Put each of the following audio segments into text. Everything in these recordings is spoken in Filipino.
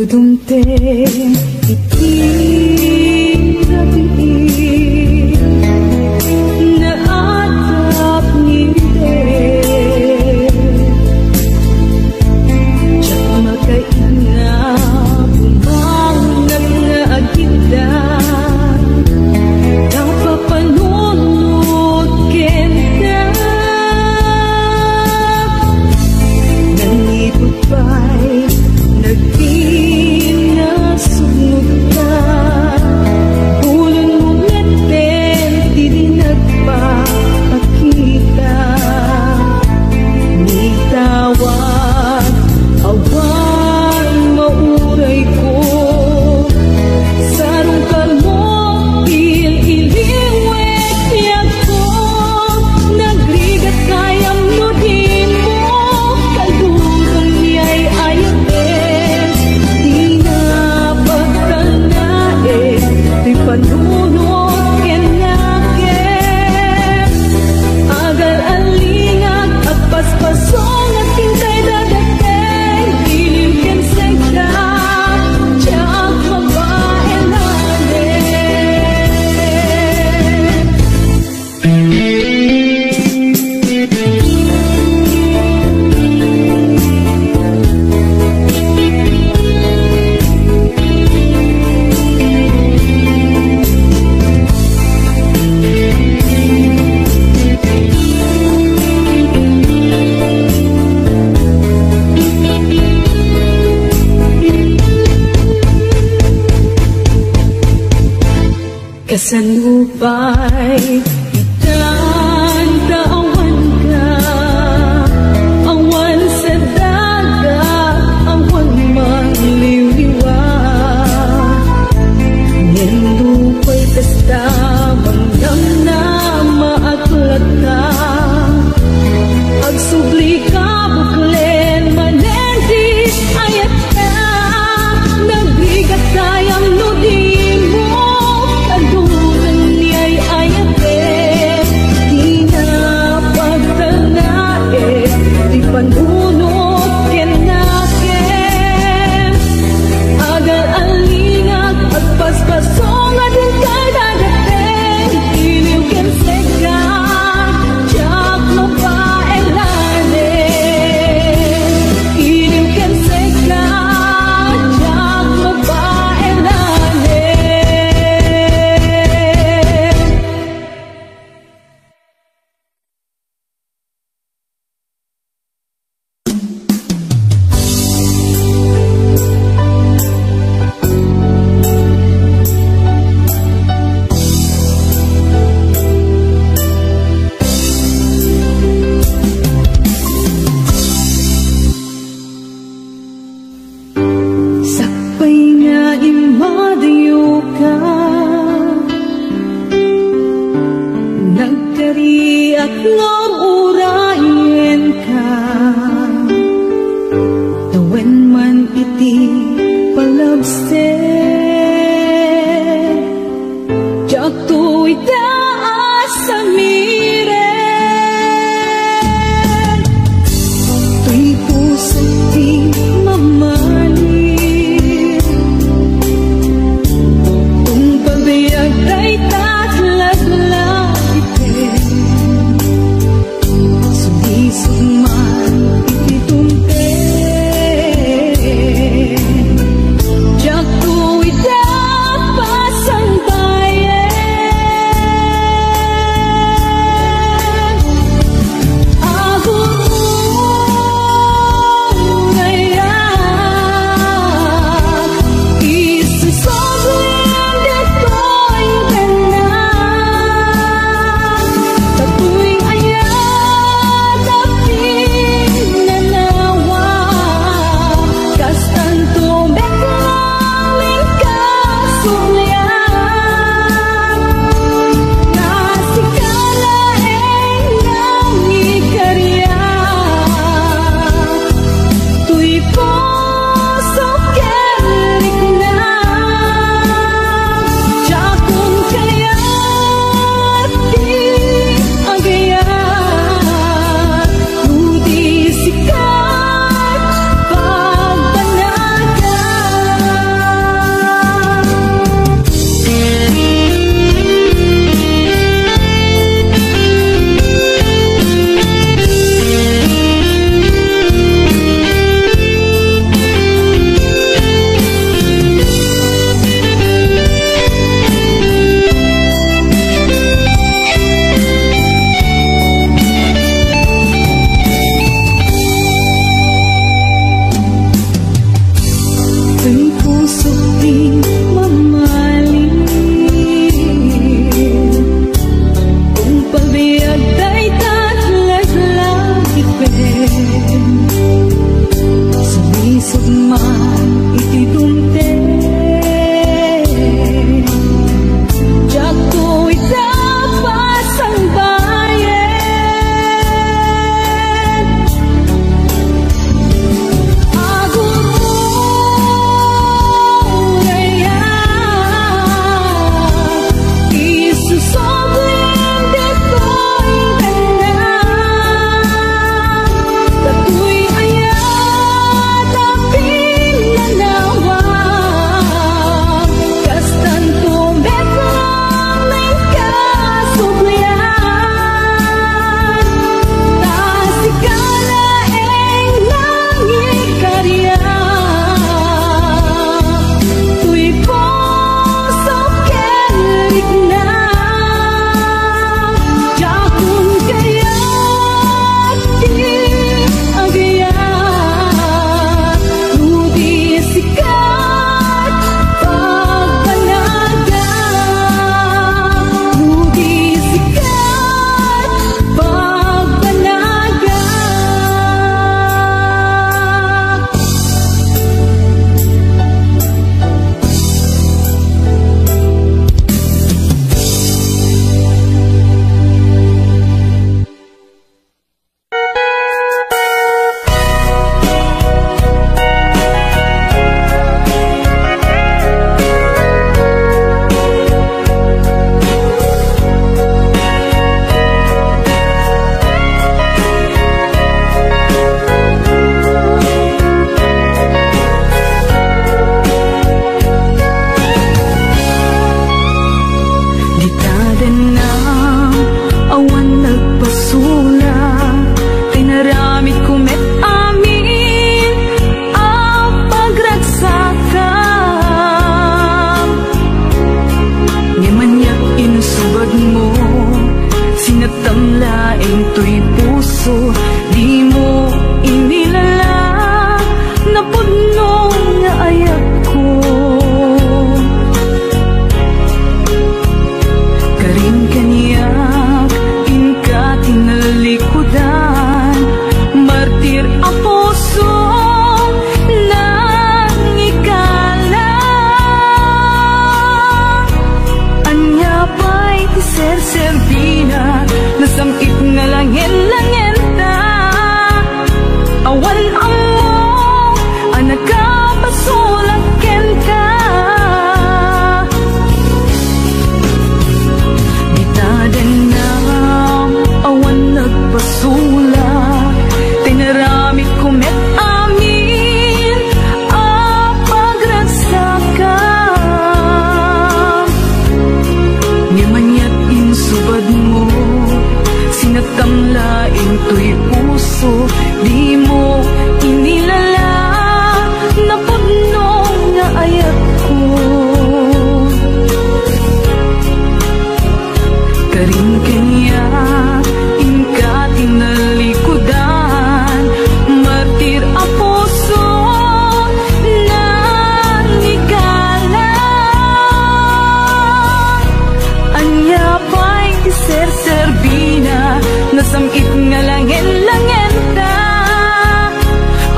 Dudumte iti gabi na atap ngiti Diyak makaina bumangat na agita Kapapanunod kenta Nangipot pa'y nagpinasunog ka Bulon mo ngaten, di nagpapakita Ni tawag, awan mauray ko Sarong kalmo, il-iliwet tiyak ko Nagrigat kayang nudin mo Kalduran niya'y ayatin Di na pagtanain Di panunod kenakin Agal alingag at paspasong At hintay dadateng Dilim kensegda Tiyak mabae Kasanupay itan kaawan ka Awan sa dagat, awan mangliliwa Nindupay kasta manggam na maatlat ka Agsubli ka buklen manendi ayat ka Nagbigat kayang nudin mo Kalduran niya'y ayatin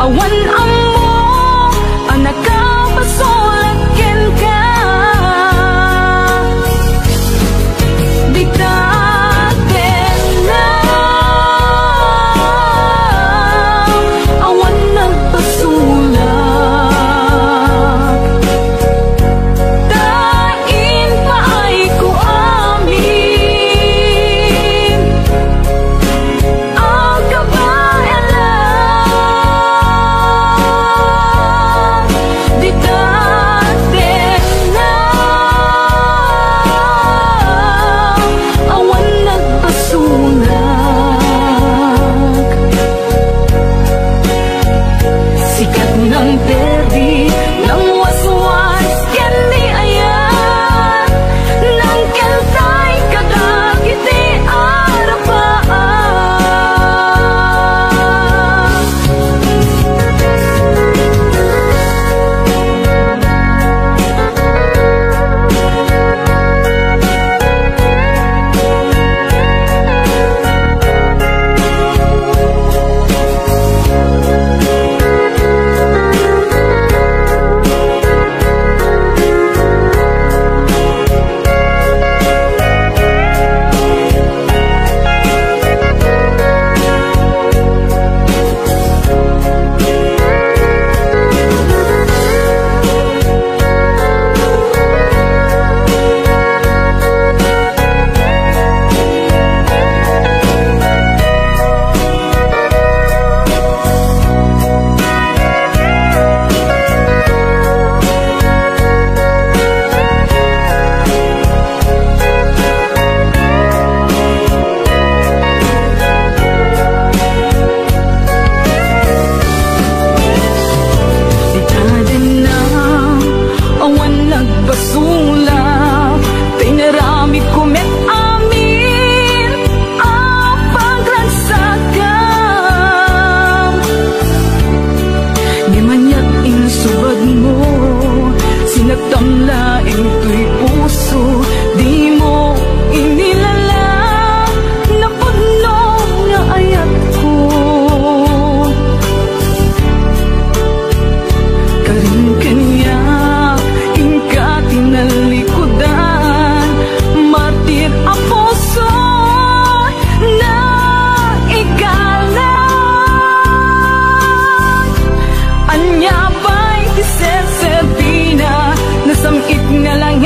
awan amo ang nakapasulakin ka. Di daten na awan nagpasulat. Tain pa ay ko amin ang kabayanan. Di daten na awan nagpasulat. Sikat ng perdi ng waswas ken di ayan nang kentay kadagiti arapaan. Basula, tinarami ko met amin ang paglansagam. Di manyak insubad mo, sinagtamlaing to'y puso, di mo inilala na puno nga ayat ko. Karin kanya tinalikudan, martir ang puso na igalang. Anya ba'y tiseserpina, nasamit nga lang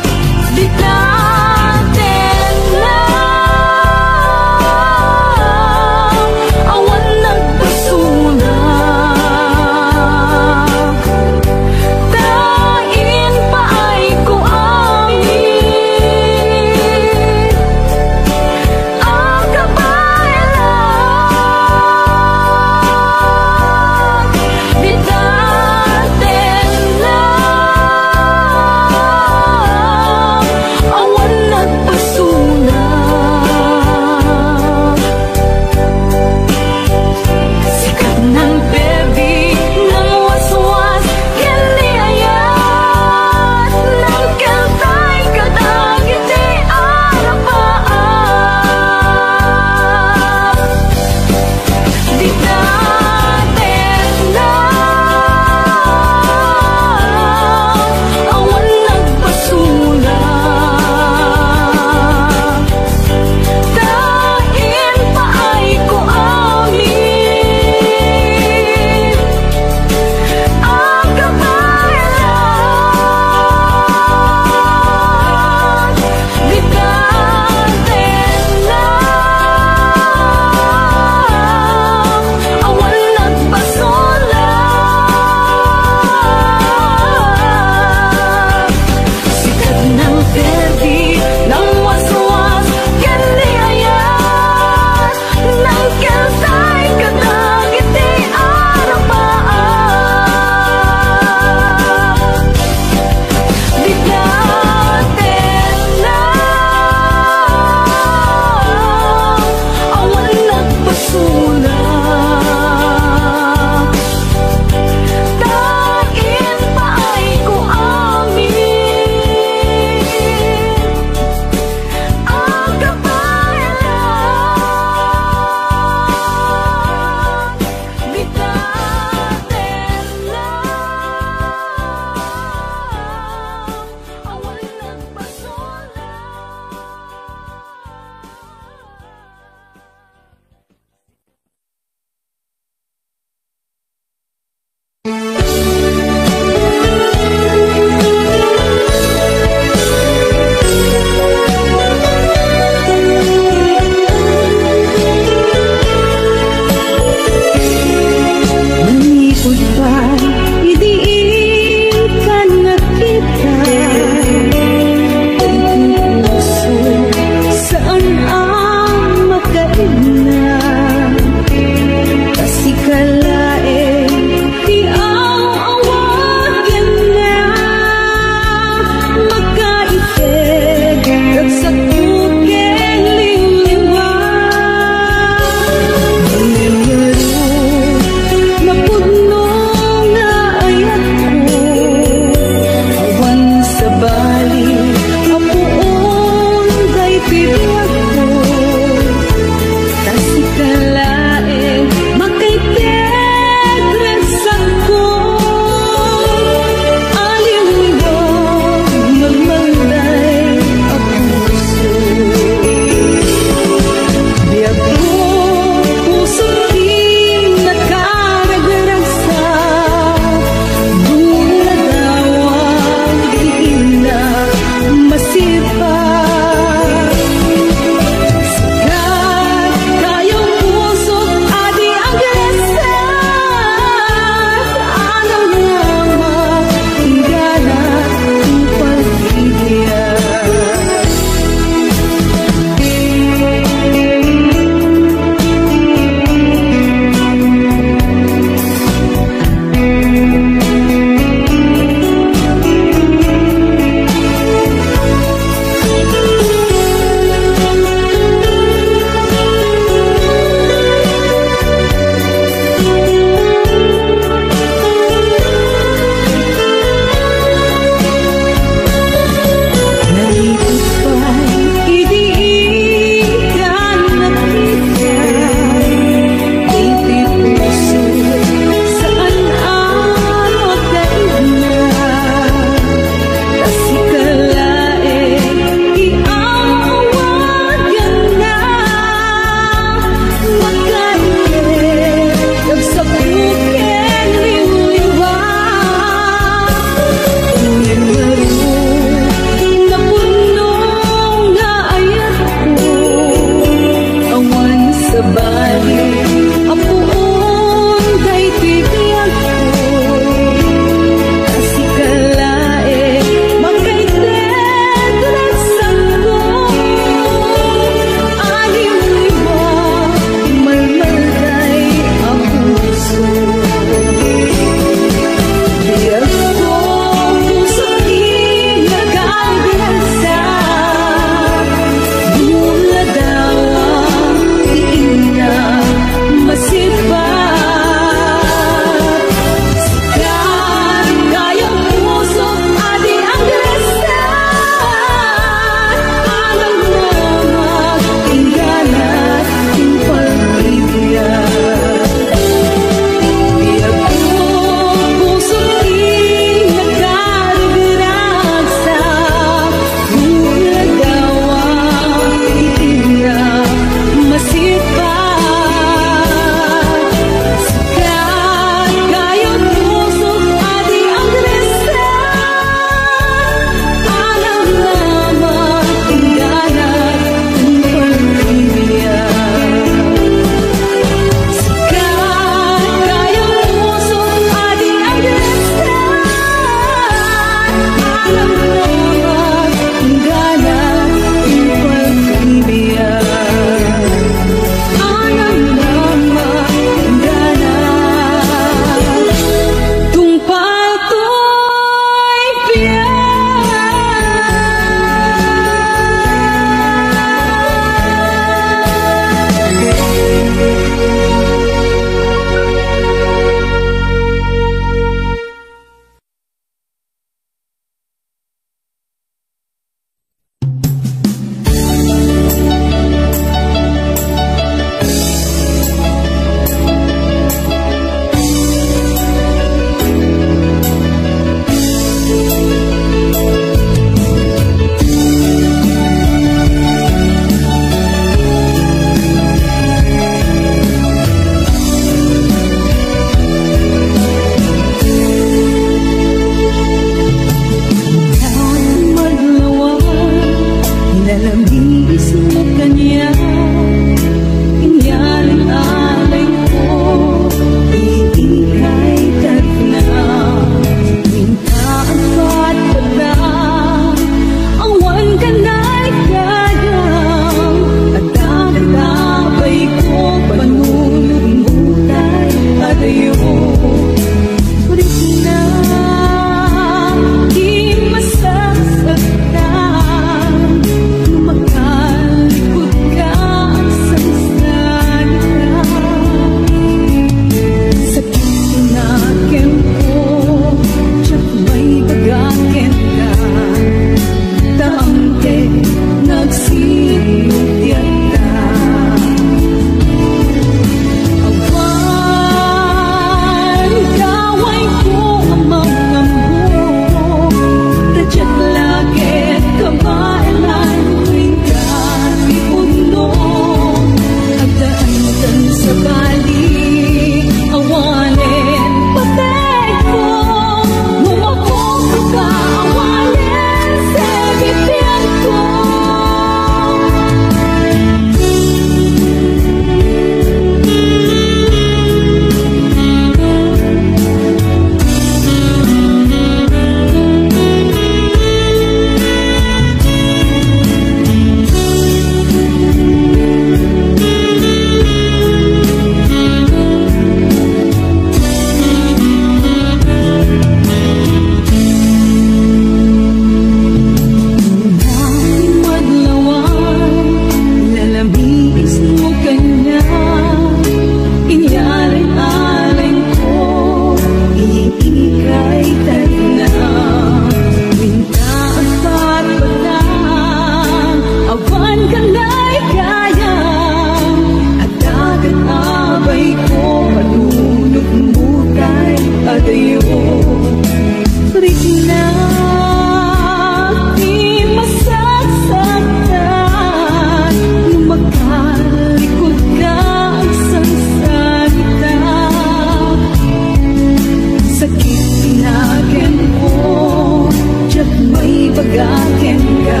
tenga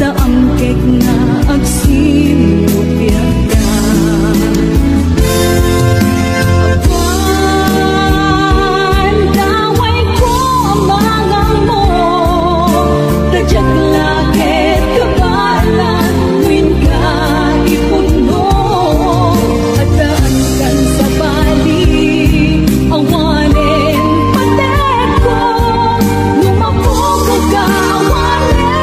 taam kek na agsinupya ka. Apan daway ko amangang mo, tadyak lakit kabalan, win ka ipuno, at daan kan sa bali, awanin patek ko, lumapong kagawanin.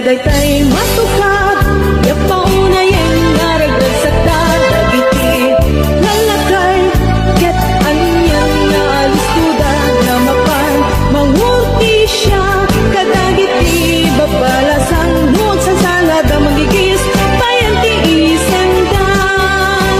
daytay matukad yapauna yang naragdag sa dagiti lalakay ket anyan na alustuda na mapan mangurti siya kadagiti babalasan nuot sa salada magigis bayan ti isendan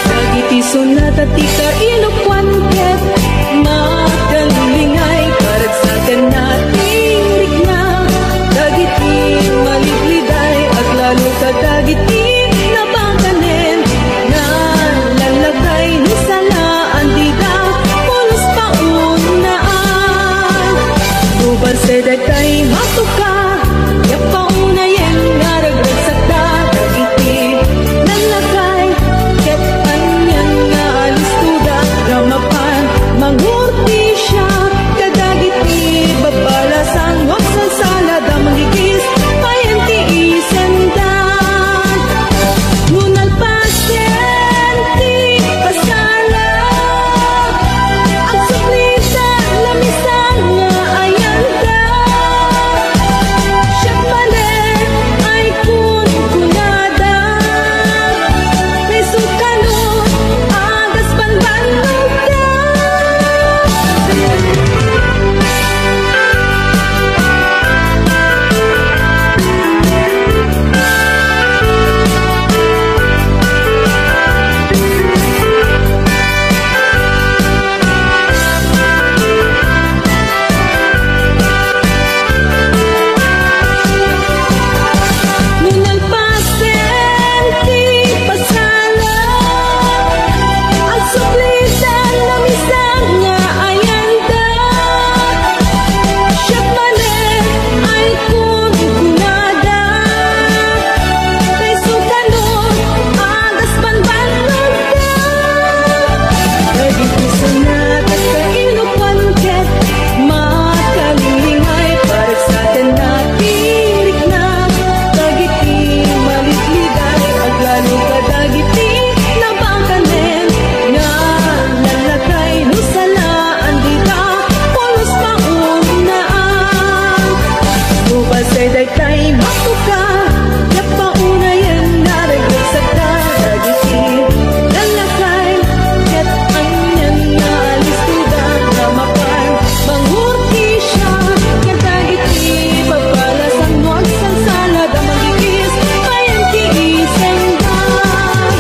dagiti sunat at tika inupuan ket magalingay parag sa kanating rigna dagiti maligliday at lalo ka dagiti nabangkanen na lalagay ni salaan dida pulos paunaan ubal sa dagtay matuka yapauna yang naragdag sa dagiti lalagay ket anyan nga alistuda ramapan mangurti siya kadagiti babalasan wag sa salada magigis bayan ti isendan ngunal pasyente pasala ang suplita lamisan nga ayanda siya mali ay kunada may sukalo agas panbanog ka ngunal pasyente pasala ang suplita lamisan nga ayanda siya mali ay kunada may sukalo agas panbanog ka dagiti sunat at kainupan ket makalingay parag sa kanating rigna dagiti maligliday aglalo ka dagiti nabangkanen nga lalakay no salaan dita pulos paunaan ubal sa daytay matuka yapauna yang naragdag sa dagiti lalakay ket anyan nga alistuda ramapan mangurti siya kadagiti babalasan wag sa salada magigis bayan ti isendan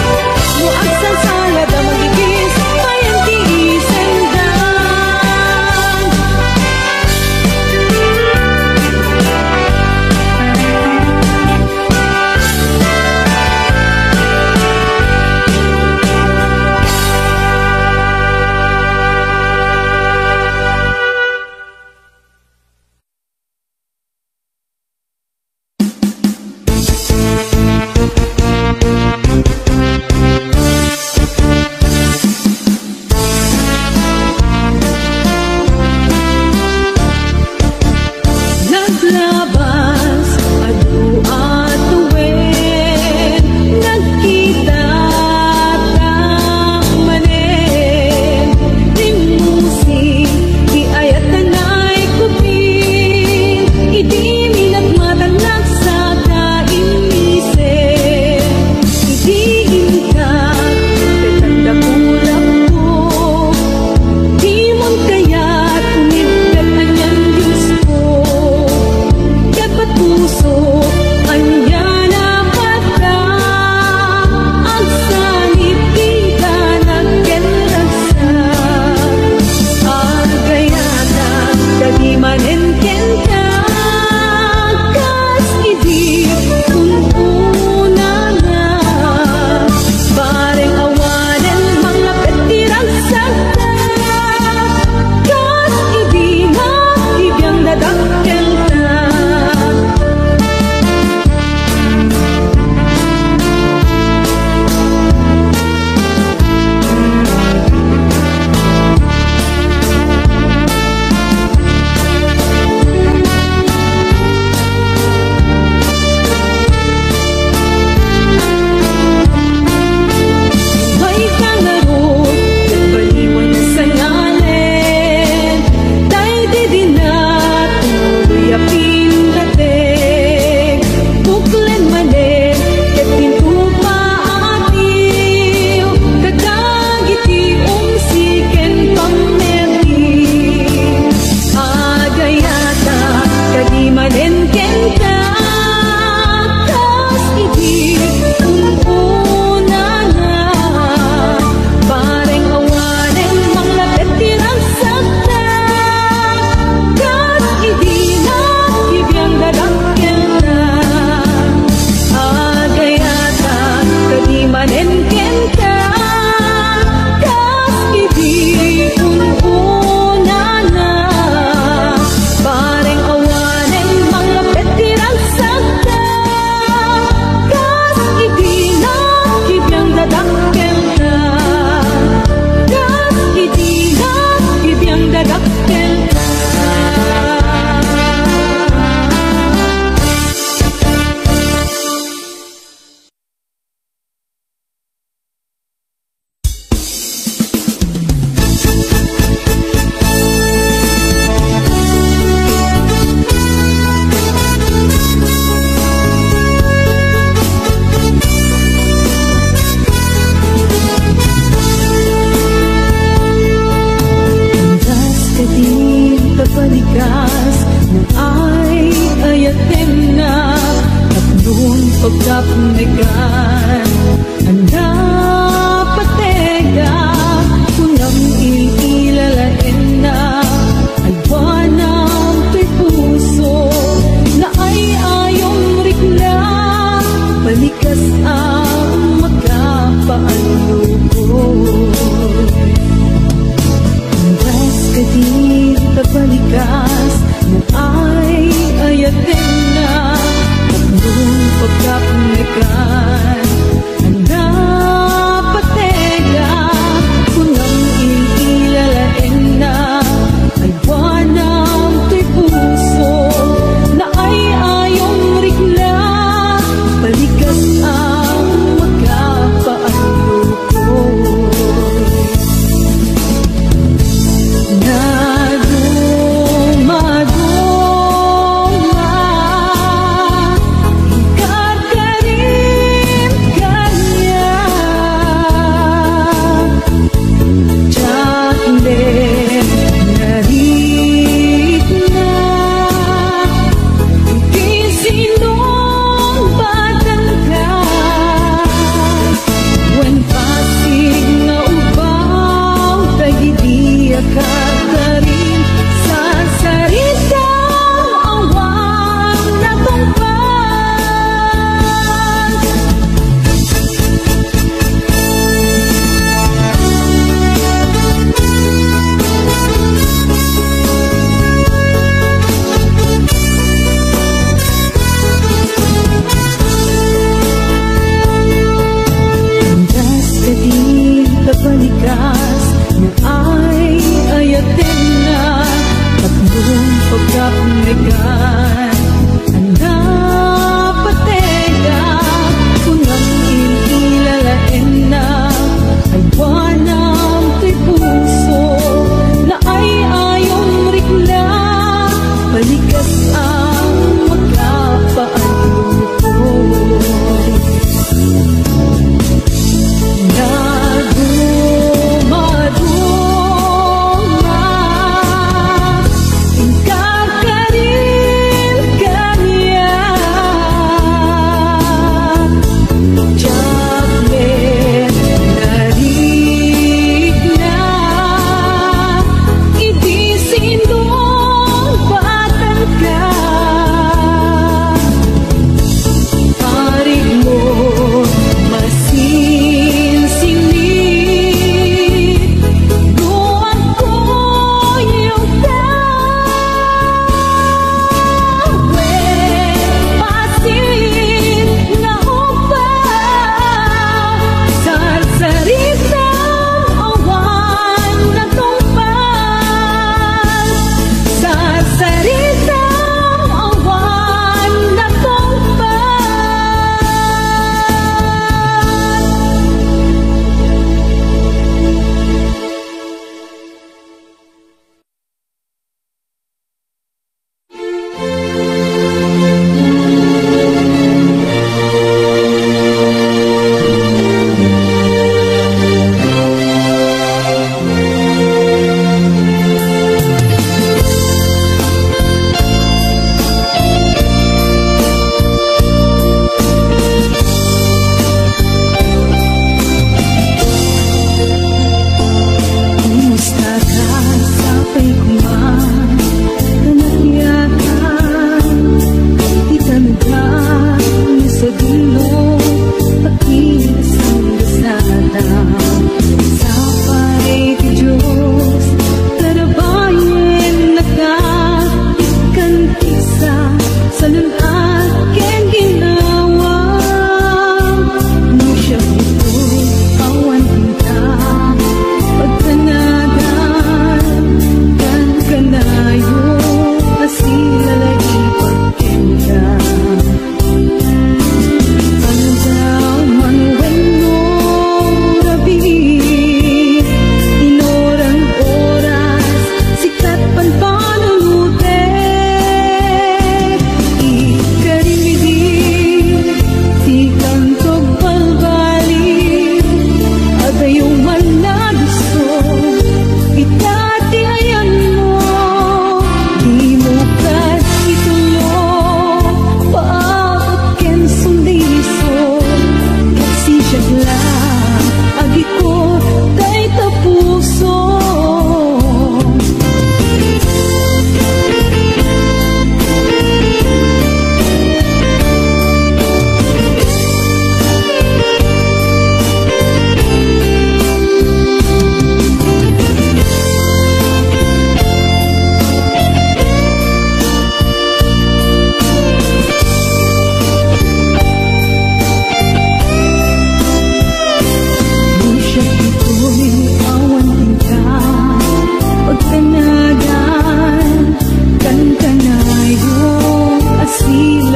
wag sa salada magigis bayan ti isendan naglabas adu at tuwin nagkita manen tingmusik di ayat tanay kupin idi minat matanak sa kainisin idi inkat tetanda kulap ko di mon kaya't unibdal anyan Diyos ko dapat puso anya na pata ang sanib di ka nagkenrasa agayana dagi manen kenta kas idi kununa nga bareng awanen mga petirang sakta kas idi nga ibiyang nadakkel ta pagkapunikan. Anda patega kunang ililalain na alwanang to'y puso na ay ayong rikna balikas ang magkapaalukoy. Bas ka di tabalikas mo ay ayatin na tatlong pagkapunikan.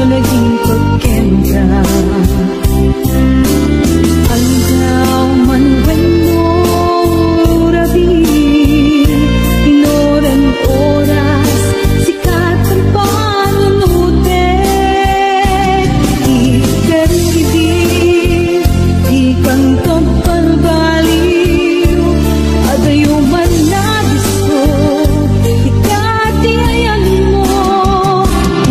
na naging pagkenda. Aldaw man bueno rabi, inoran oras, sikat ang panunute. Ikan gidi, ikang pagparbaliw, adayo man na gusto, ikati ayan mo.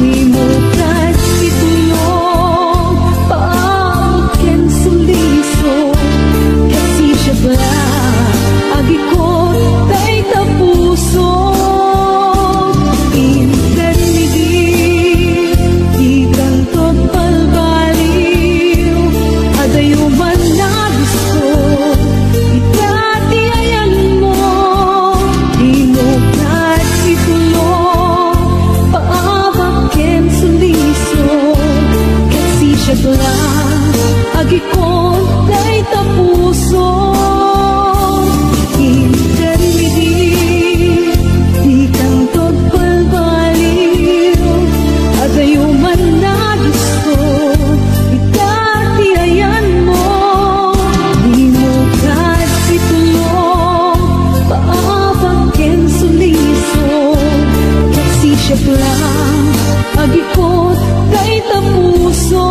Di mo kasi tulong, paamakin suliso, kasi siya ba agikot tay tapuso. Inkarnigi, ikang pagparbaliw, adayo man na gusto, ikati ayan mo. Di mo kasi tulong, paamakin suliso, kasi siya ba agikot tay tapuso. Inkarnigi, ikang pagparbaliw, adayo man na gusto, ikati ayan mo. Di mo kasi tulong, paamakin suliso, kasi siya lang agikot tay tapuso.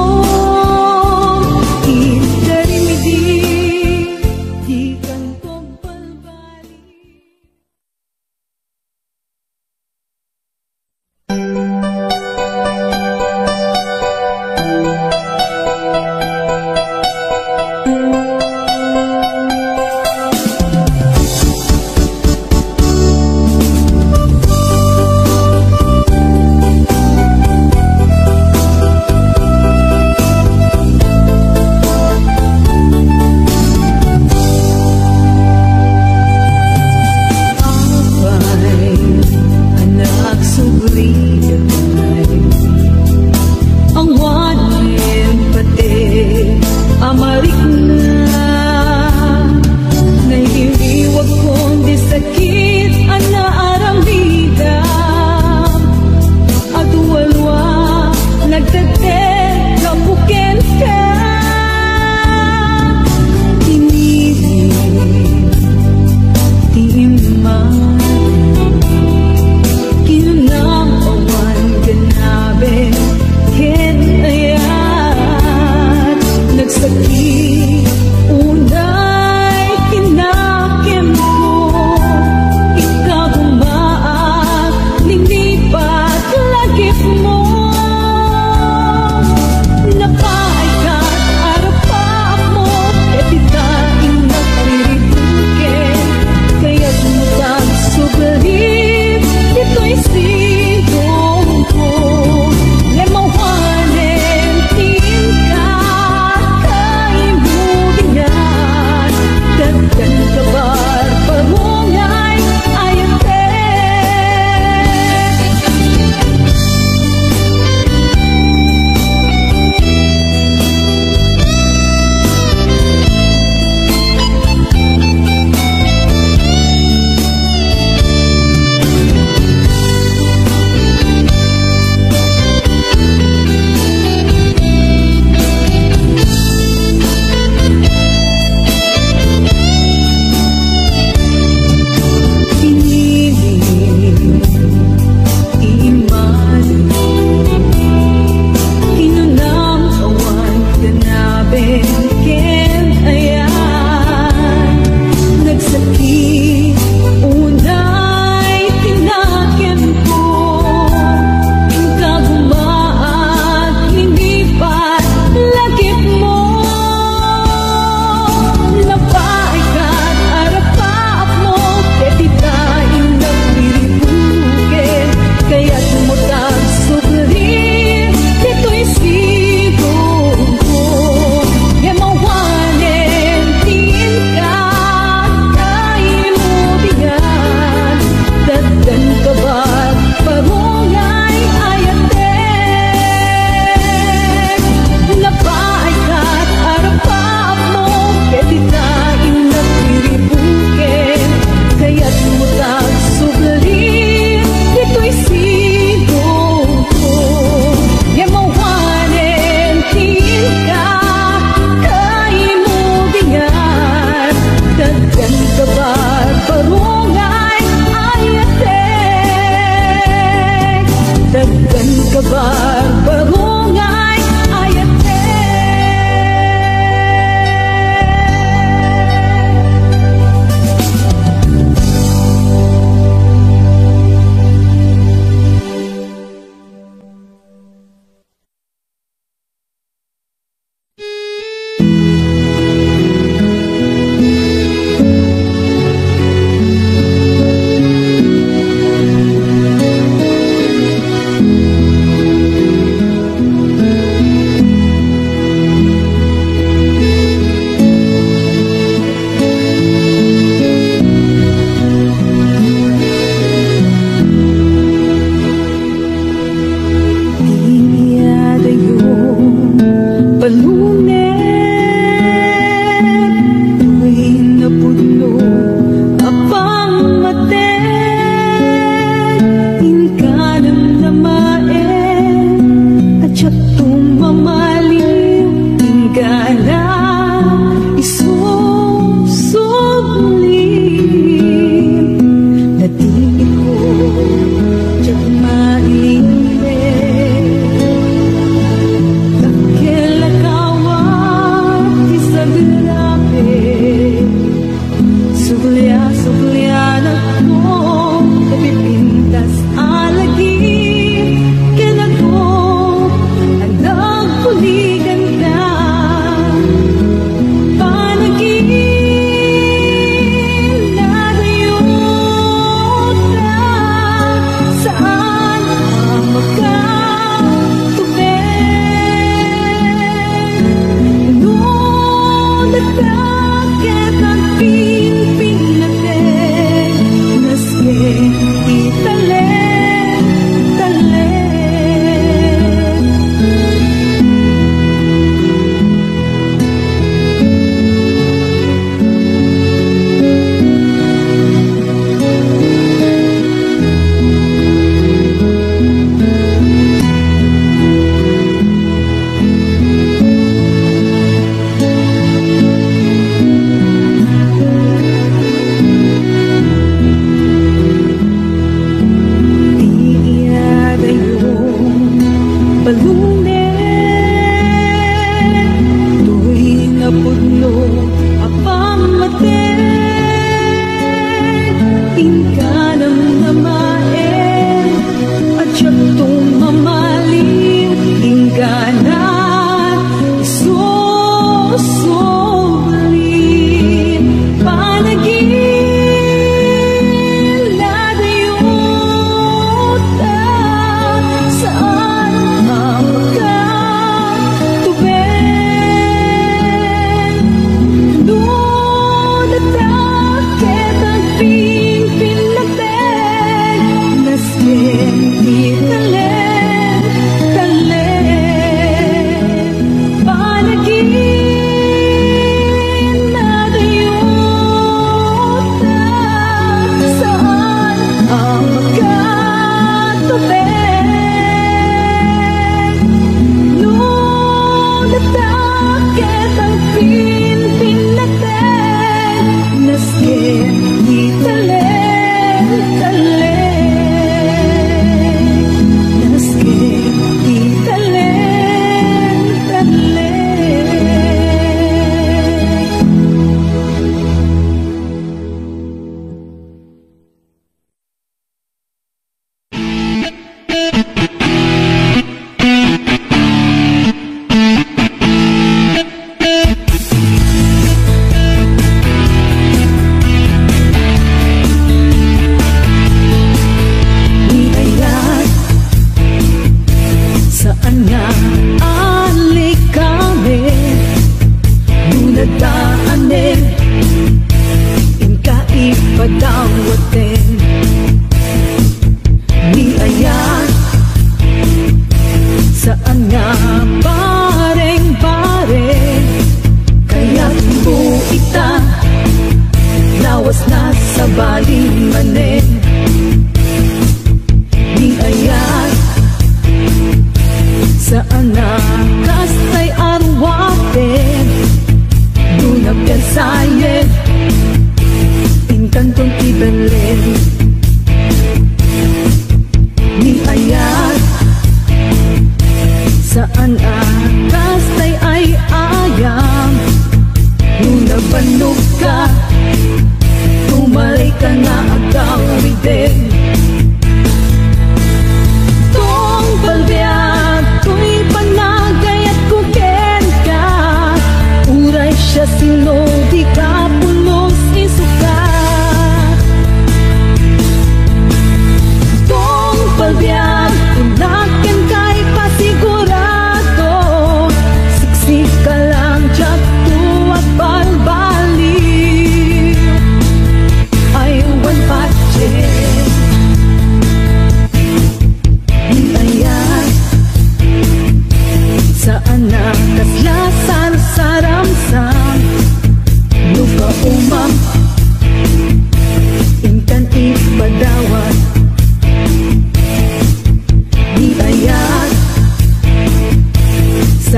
Ayaw ang patse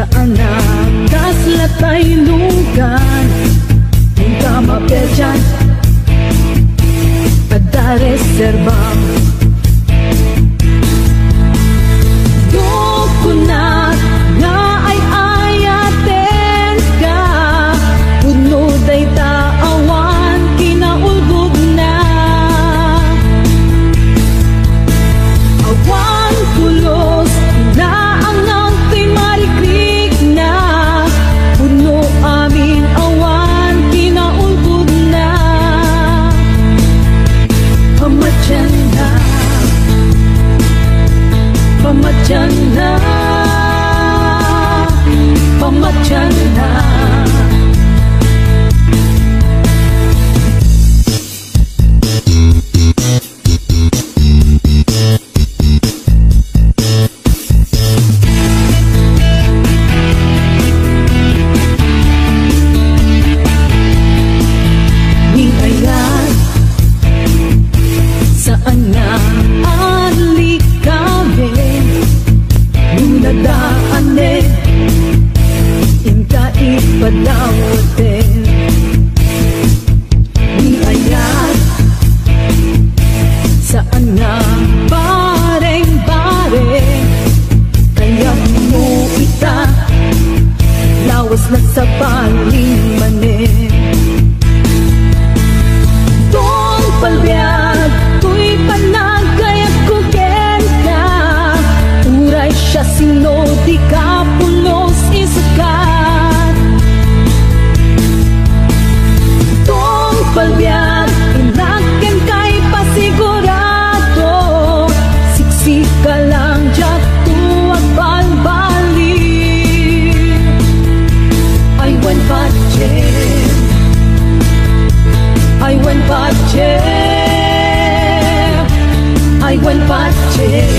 Saan na kaslatay lugan Kung tama perjan Pada reserbang Dokunat nga ay ayaten ka Puno day taawan kinaulgod na Awan kulos inaangang kay marikrik na Puno amin awan kinaulgod na Pamatyan na Pamatyan na Pamatyan na Hingayan Saan na alik kami Nunadaanin Inka ipadawatin Hingayan Saan na bareng-bareng Kaya mo ita Lawas na sa paling manin Doon palbiag Tuy panagkayak kuken ka Uray siya sino di ka pulos isakat Doon palbiag Inaken kay pasigurado Siksik ka lang dyak tuwag balbali I went budget I went budget I went budget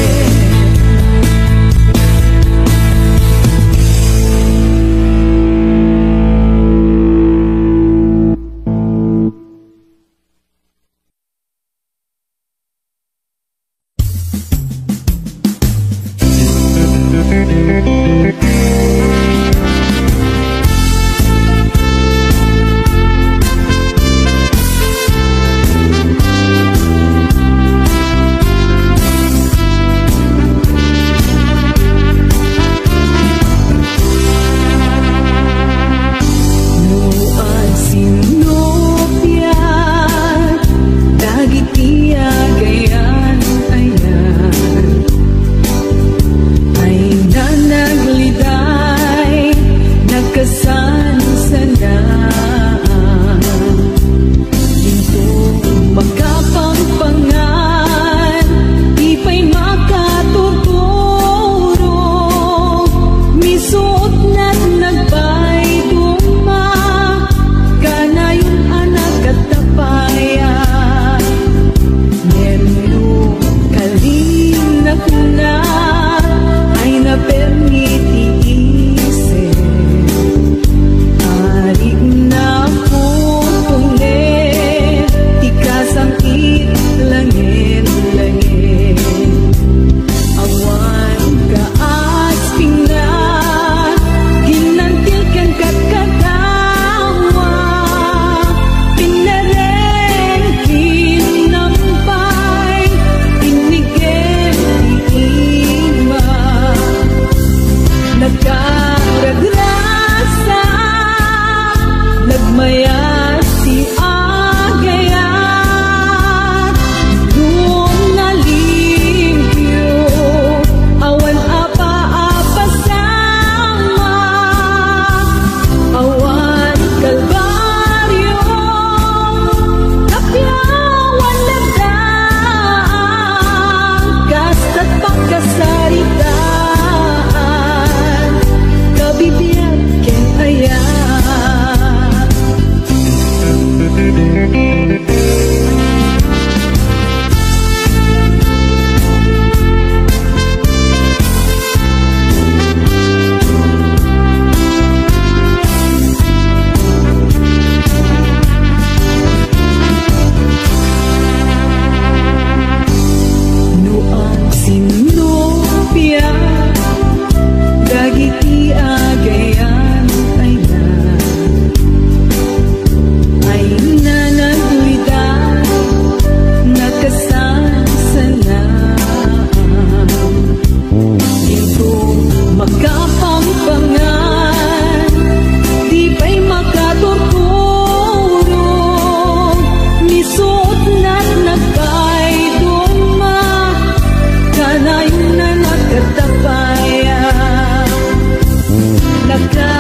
God.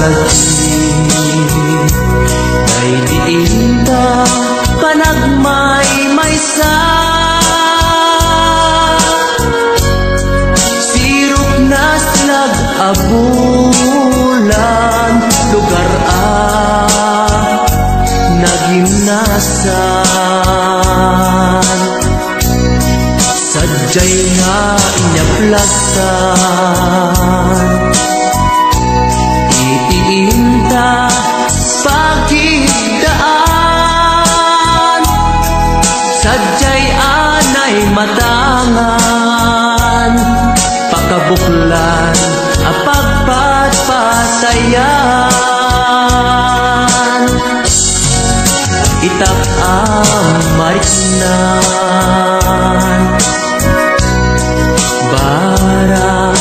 lagi ay diinta panagmay-maysa sirok na slag abulan lugar nagimnasan sadyay nga inyaplasan itiinta pagigdaan sadyay anay matangan pakabuklan apagpatpatayan itap mariknan bara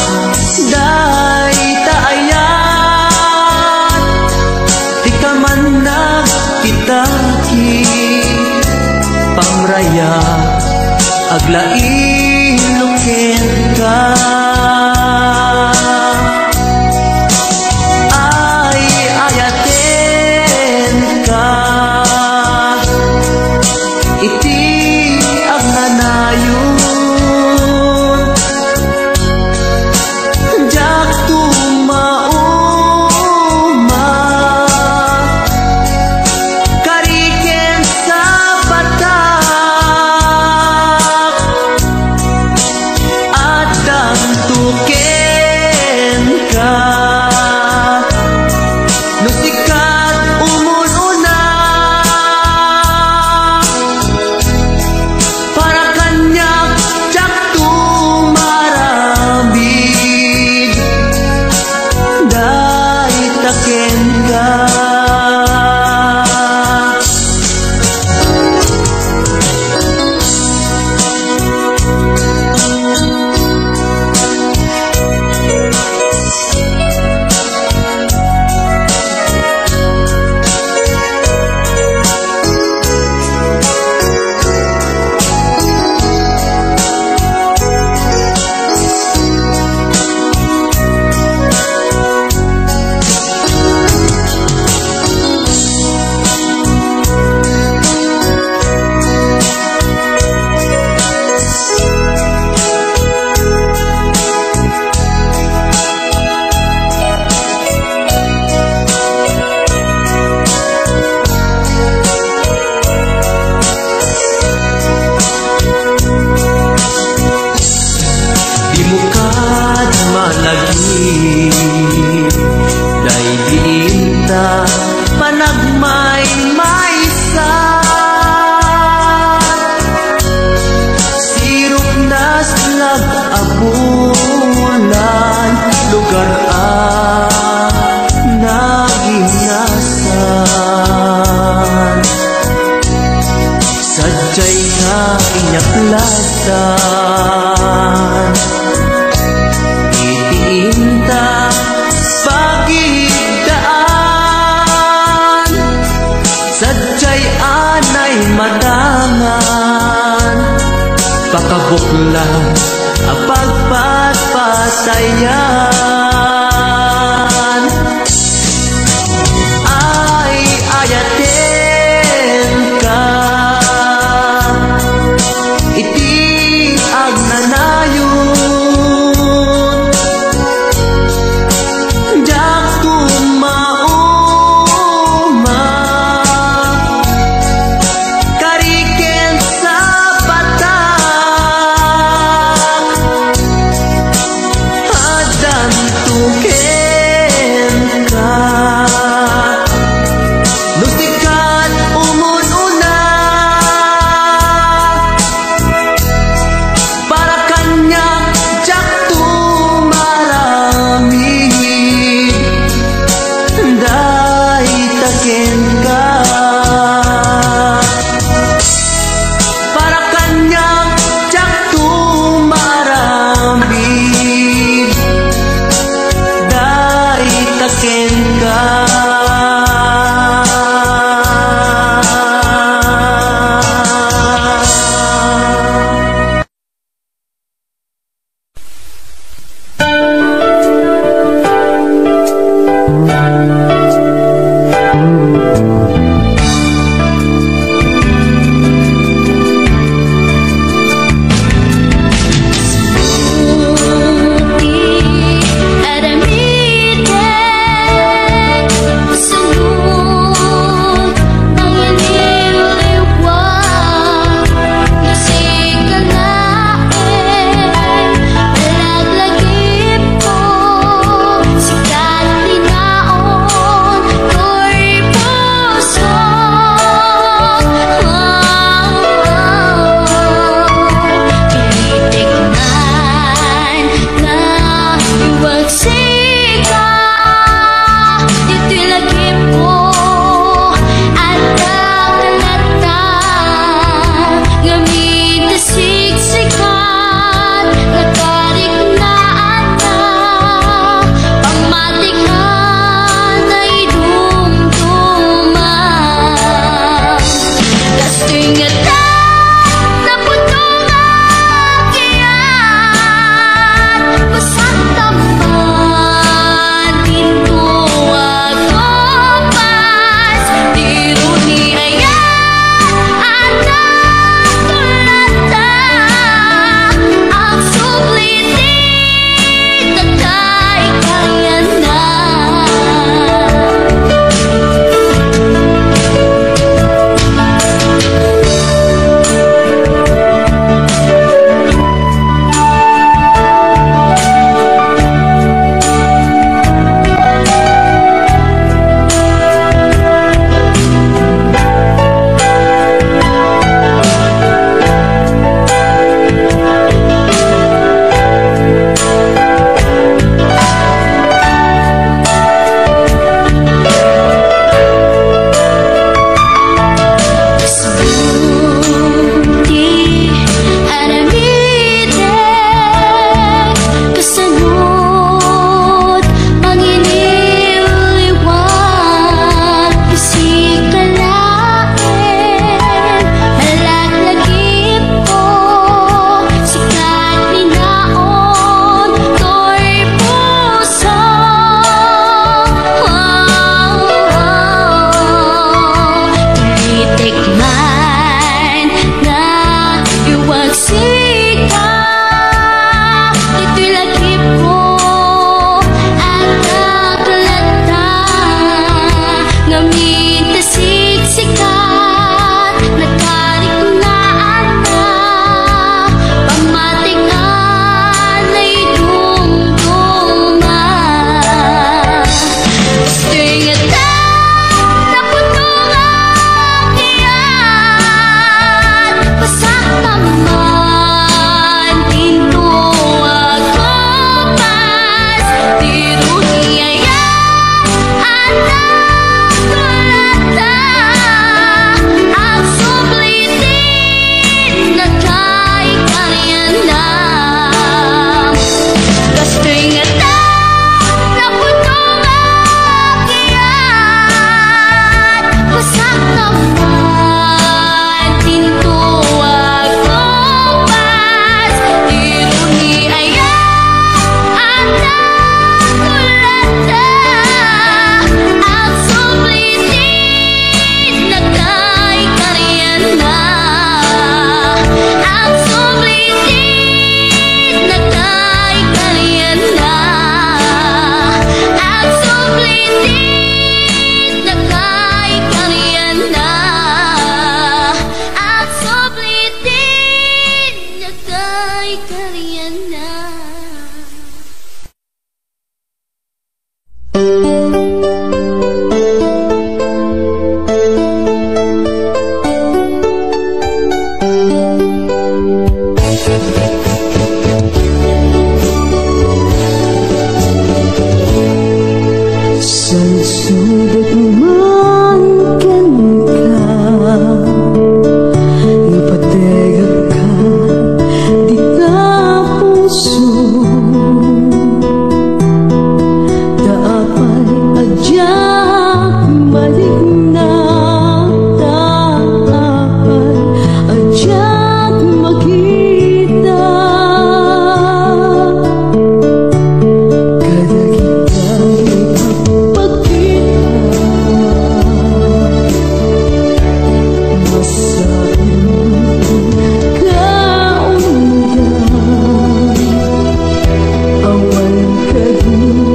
day taayan di ka man nagkitaki pamraya aglain luken ka ay ayaten ka iti agnanayon jak tumauma kariken sa batak at damtuken ka nusikat umununa para kanyak jak tumarabig day taken ka dimukad malagi day diinta panagmay-maysa sirok na slag abulan lugar nagimnasan sadyay nga inyaplasan itiinta pagigdaan sadyay anay matangan pakabuklan apagpatpatayan ay ayaten ka iti agnanayon jak tumauma kariken sa batak adam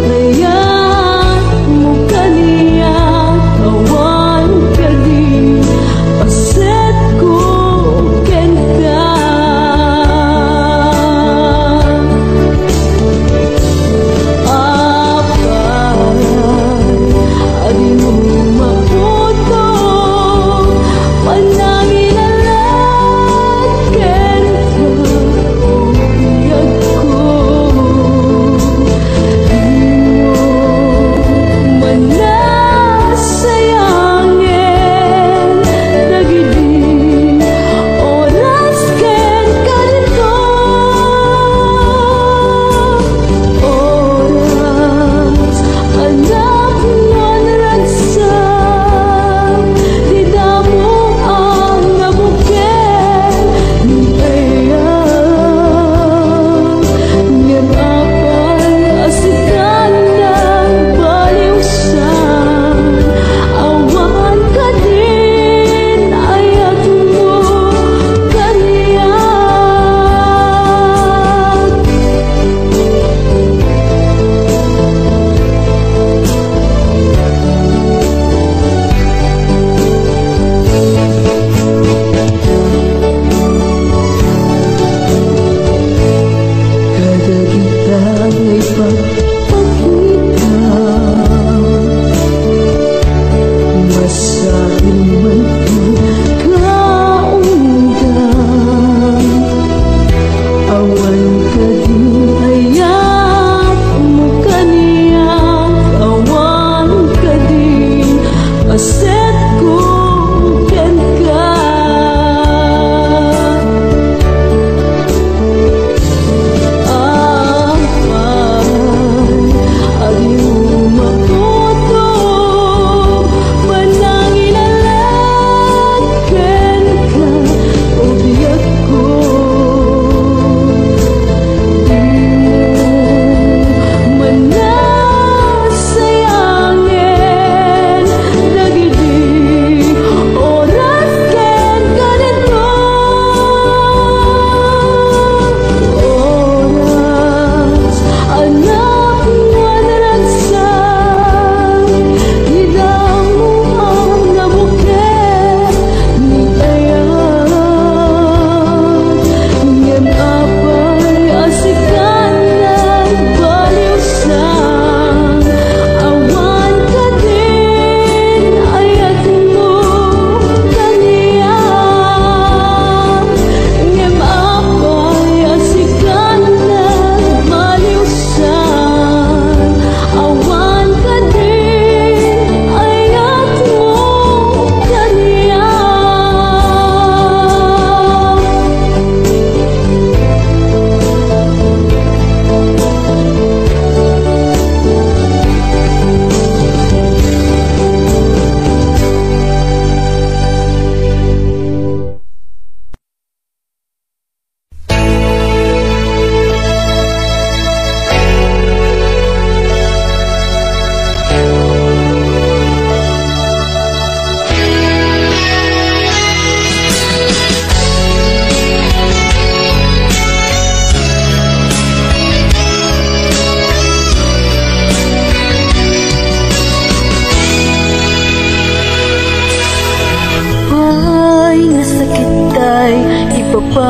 Kaya mo kaniya kawan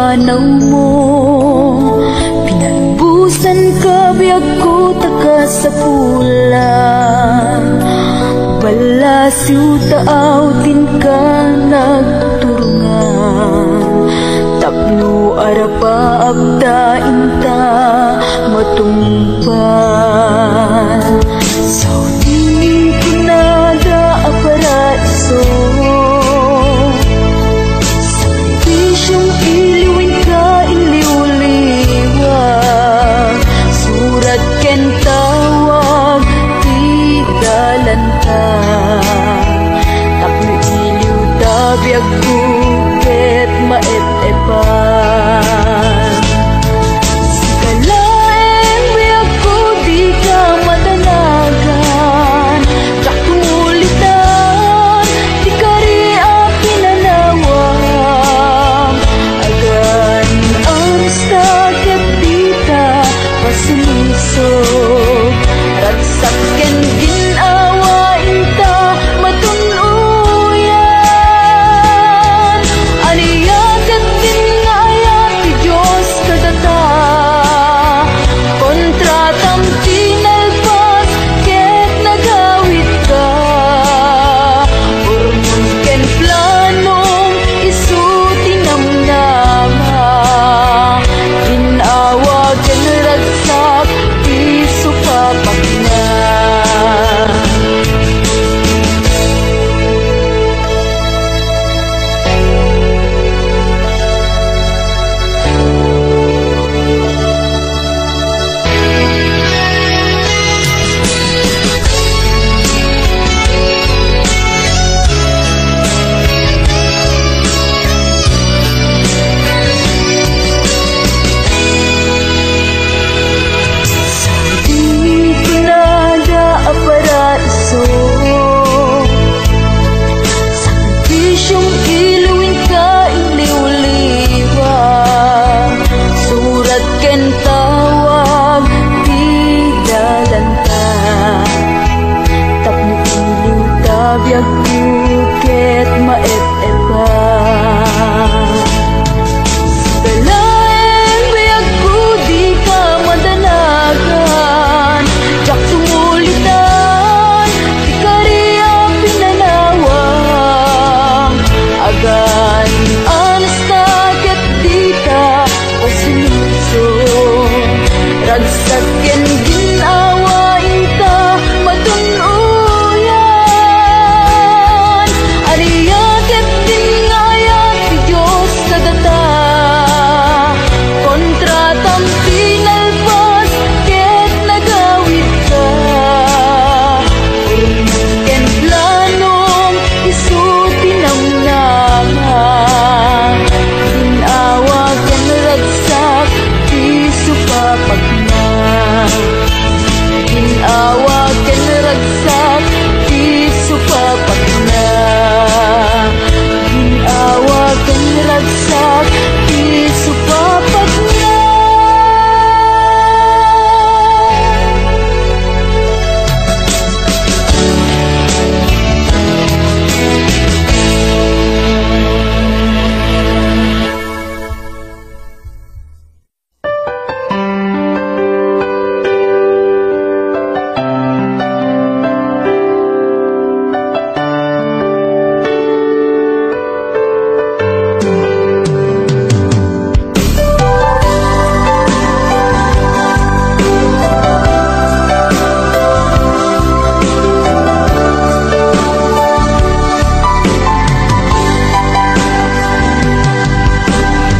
panaw mo. Pinalbusan ka biyag ko taka sa pula. Balasiw taaw din ka nagturungan. Tapno arapa abda inta matumpan. Saudi pinada aparaiso. Sampisyong iliwin ka iliw-liwa. Surat ken tawag di dalanta. Tapno iliw tabiyag kuket maep-epan. Sikalaeng biyag ko di ka matanagan. Kakulitan di ka ria pinanawang. Agan ang sakit dita pasulisog. Ragsak ken ginawain ta matunuyan. Aniyagat din nga ayat ti Diyos kadata. Kontratam tinalpas ket nagawid ka. Urmon ken planong isu tinamnama. Ginawa ken ragsak isu papak na. Saudi pinada aparaiso. Sampisyong iluwin ka iliw-liwa. Surat ken tawag di dalanta. Tapno iliw tabiyag kuket maep-epan. Sikalaeng biyag ko di ka madanagan. Jak tumulitan di ka ria pinanawang. Agan anas naket dita pasilusong. Ragsak ken ginawain ta matunuyan. Aniyaket din nga ayat ti Diyos kadata. Kontratam tinalpas ket nagawid ka. Urmon ken planong isu tinamnama. Ginawa ken ragsak isu papak na. Ginawa ken ragsak isu papak na. Ginawa ken ragsak isu papak na.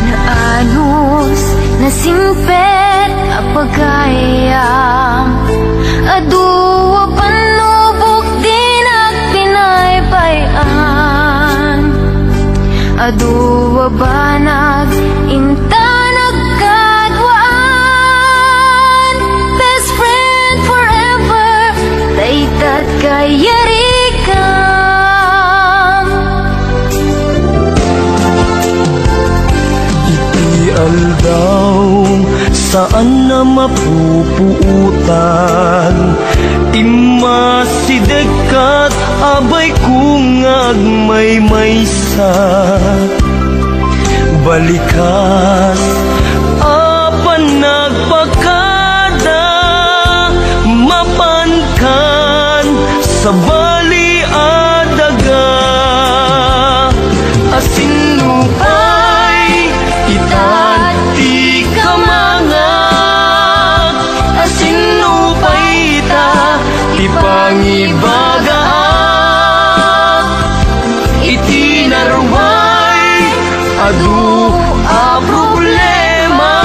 Naanos nasimpet apagayam. Aduwa panubok din at pinaypayan. Aduwa banag inta nagkadwaan. Best friend forever daytat kayarikam. Aldaw saan na mapupuutan. Imasidekat abay kung agmay-maysa. balikas apan nagpakada mapankan sa bali adaga asinupay itan ti kamangag asinupay ita ti pangibagaak iti narway adu a problema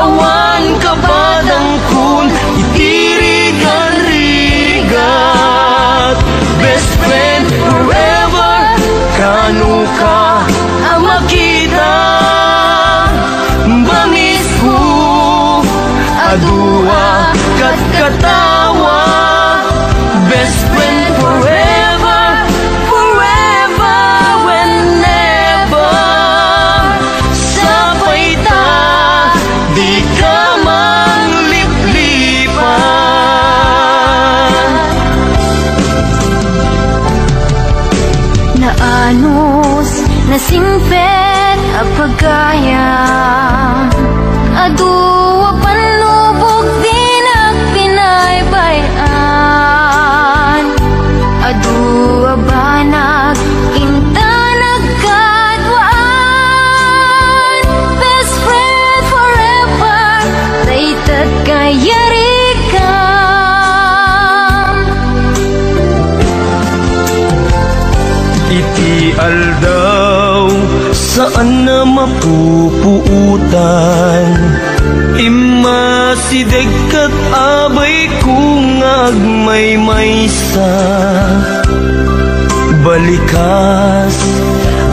awan kabadang kun itirigan-rigat best friend forever kanu ka ang makita bangis ko adua kat katawa best friend forever forever whenever sabay ta di ka mangliplipan naanos nasingpet a pagaya aduwa panlubog di nagpinaybayan aduwa banag inta nagkadwaan best friend forever daytad kayarikan iti aldaw saan na mapupuutan imasideg kat abay kung agmaymaysa balikas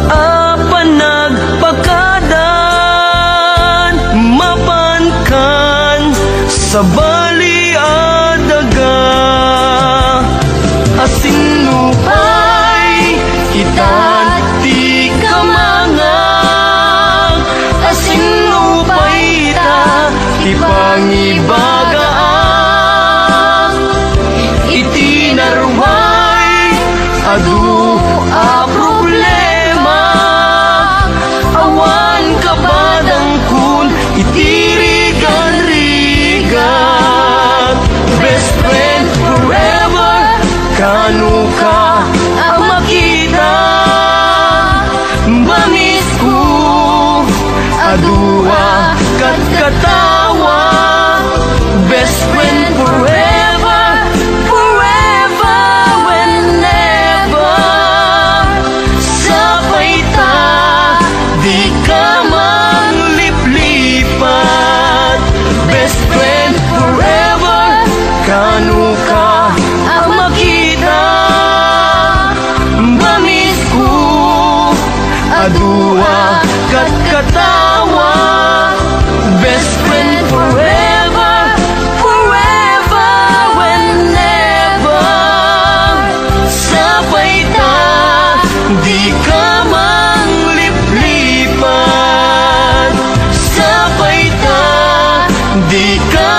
apan nagpakadan mapankan sa bali adaga asinupay itan ti kamangag asinupay ita ti pangibagaak iti narway adu a problema awan kabadang kun itirigan-rigat best friend forever kanu ka ang makita bangis ko adua kat katawa best friend forever forever whenever sabay ta di ka mangliplipat best friend forever kanu ka ang makita bangis ko adua kat katawa best friend forever forever whenever sabay ta di ka mangliplipan sabay ta di ka